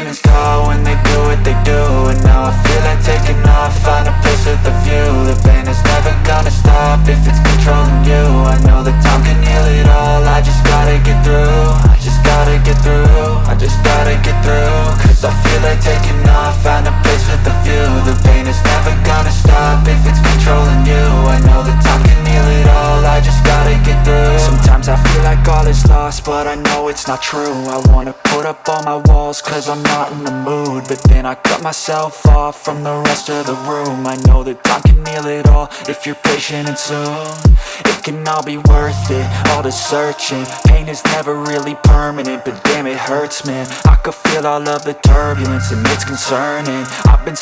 pain is gone when they do what they do. And now I feel like taking off, find a place with a view. The pain is never gonna stop if it's controlling you. I know that time can heal it all, I just gotta get through. I just gotta get through, I just gotta get through. Cause I feel like taking off, find a place with a view. The pain is never gonna stop if it's controlling you. I know that time can heal it all, I just gotta get through. Sometimes I feel like all is lost, but I know it's not true. I wanna put up all my walls cause I'm not in the mood, but then I cut myself off from the rest of the room. I know that time can heal it all if you're patient and soon. It can all be worth it, all the searching. Pain is never really permanent, but damn it hurts, man. I could feel all of the turbulence and it's concerning. I've been